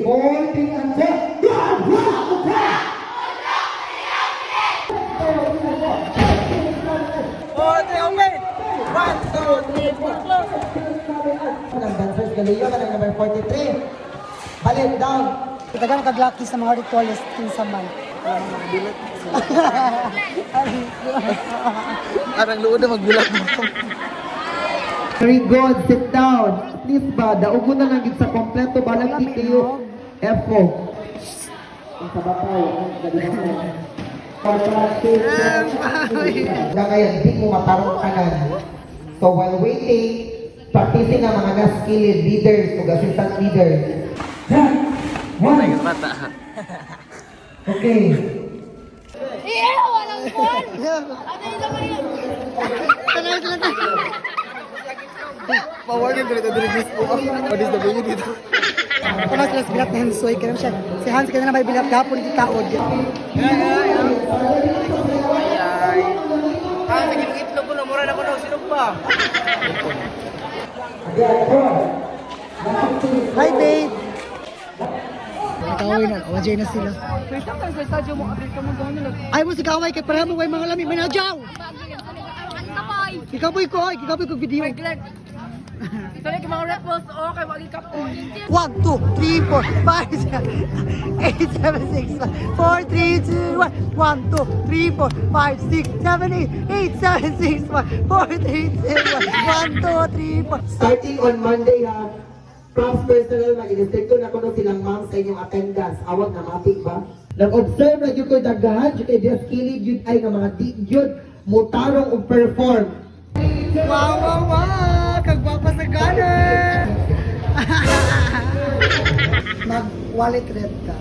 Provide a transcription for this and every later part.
Holding and set. Ang dancers Galileo na number 43. Balik down. Itagan kag-lucky sa mga ritualist sa man. Arang luod na magbulat mo. Very good. Sit down. Please ba, daugo na lang sa kompleto. Balang TKO. F4. Ang sabapaw. Kaya hindi mo matarong kanan. So while waiting, practicing ang mga skilled leaders o assistant leaders. One. Okay. Iya, walang phone. Ano yung naman yun? Pawagin ko nito dito po. What is the baby dito? Kung mas las bilat na Hansoy, kaya siya. Si Hans kaya na may bilat gapon di taod. Sige, itlog ko na. Mura na ko na. Sino pa? Hi, babe! Nakaway na, wajay na sila. Ay mo si Kaway, kay para mo kay mga lami, may nadyaw! Kikaboy ko video. Ito na yung mga repos. Oh, kay wagi ka po. 1, 2, 3, 4, 5, 6, 8, 7, 6, 4, 3, 2, 1. 1, 2, 3, 4, 5, 6, 7, 8, 8, 7, 6, 1, 4, 3, 2, 1, 1, 2, 3, 4. Starting on Monday ha, props personal, mag-instricto na kuno silang ma'am sa inyong attendance. Awag na matik ba? Nag-observe na yun ko dagahan, yun kay Dias Kilid, yun ay nga mga di yun, mutarong o perform. Wow! Kagwapa sa gana! Mag-wallet red ka.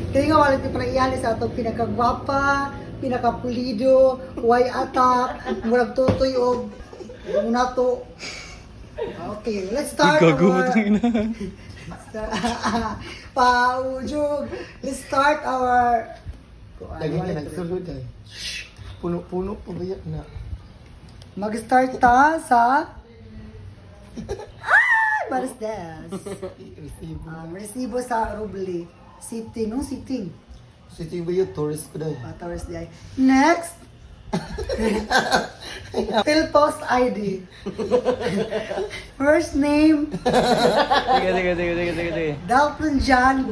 Kaya nga wallet ko pala iali sa itong pinakagwapa, pinakapulido, way attack, murag tutoy o muna to. Okay, let's start our... Paujog! Let's start our... Lagi ka nagsulod ay. Puno-puno pa ba yan na? Mag-start ta sa... What is this? Resibo sa Ruble. Sitting, no? Sitting. Sitting ba yun? Tourist ko dahil. Tawas di ay. Next! Philpost ID. First name, Sige. Dalton John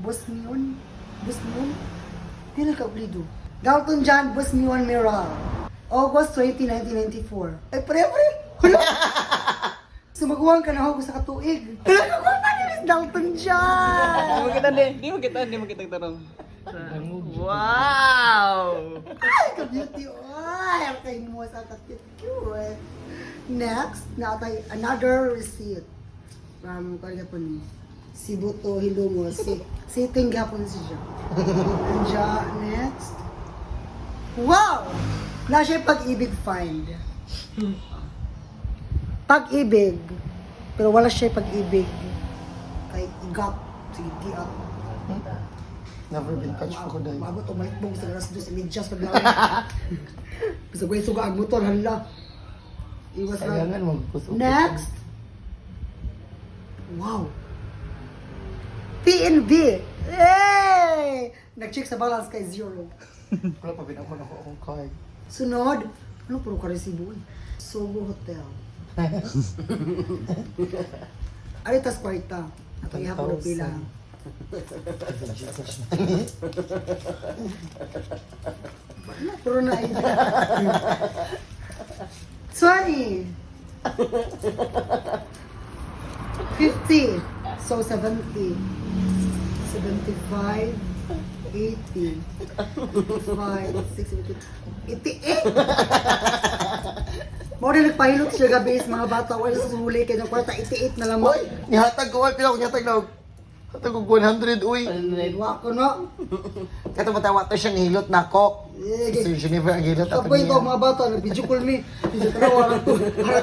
Bosnion. Tila ka ulido. Dalton John Bosnion Miral. August 20, 1994. Ay, pre! Hala! Sumaguhan ka na ako sa katuig. Hala ka kung paano is Dalton John! Di mo kita tanong. Wow! Ay, ka-beauty! Ay, ang kain mo sa ka-cute. Next, naatay another receipt. From, kaya po ni Cebu to Hilongo. Sitting gapon siya. Anja, next. Wow! Na siya pag-ibig find. Pag-ibig. Pero wala siya pag-ibig. Kay igap. Sige, giap. Never been touched ko dahil. Mabot o malikbong sa garas dos imedyas paglawin. Bisa ko yung suga ang motor, hala. Iwas na. Sayangan magpuso. Next. Wow. PNB. Hey! Nag-check sa balance kay zero. Wala pa binaman ako akong card. Sunod. Ano puro ka resibo eh? Sogo Hotel. Aritas Kwarta. At ang ihapon ng pila. Puro na ito. 20. 50. So 70. 75. 80. 85. 60. 88. Mo rin nagpahilot siya gabi sa mga bata. Wala sa sumuli kayo ng kwarta. 88 na lang mo. Oy! Nihatag ko. Pila ko nihatag na. Hatag ko 100, uy. Wa ko no. Kato matawa to siyang hilot na kok. So Geneva ang hilot ato Kapoy ko niya. mga bata, nag-video call me. Hindi ka na warang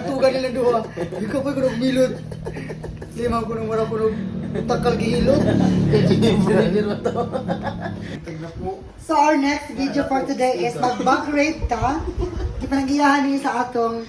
tugan nila duha. Hindi ka po ko nag-milot. Lima ko nang wala ko nag-takal gihilot. Geneva to. So our next video for today is mag-bug rate ta. Di pa nag-iyahan niyo sa atong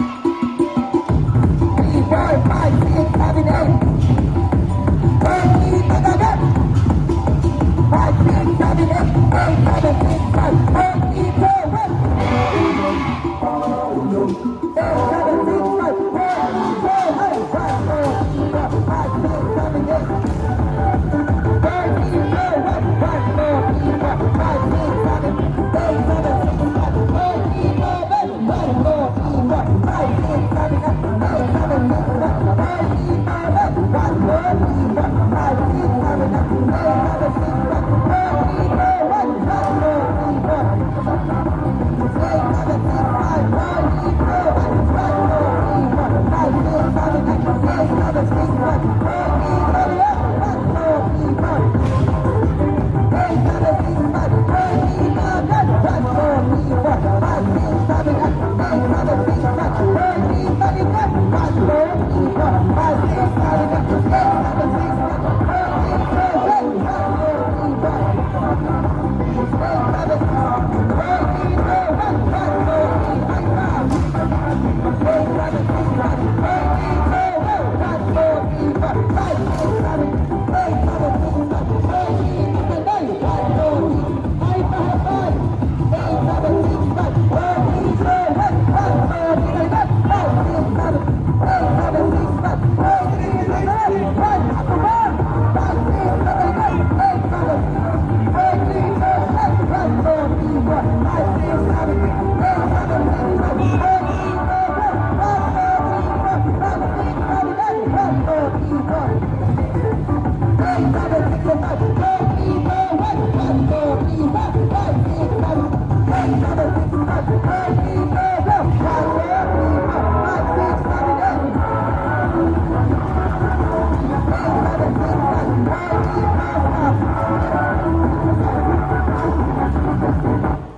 Hey,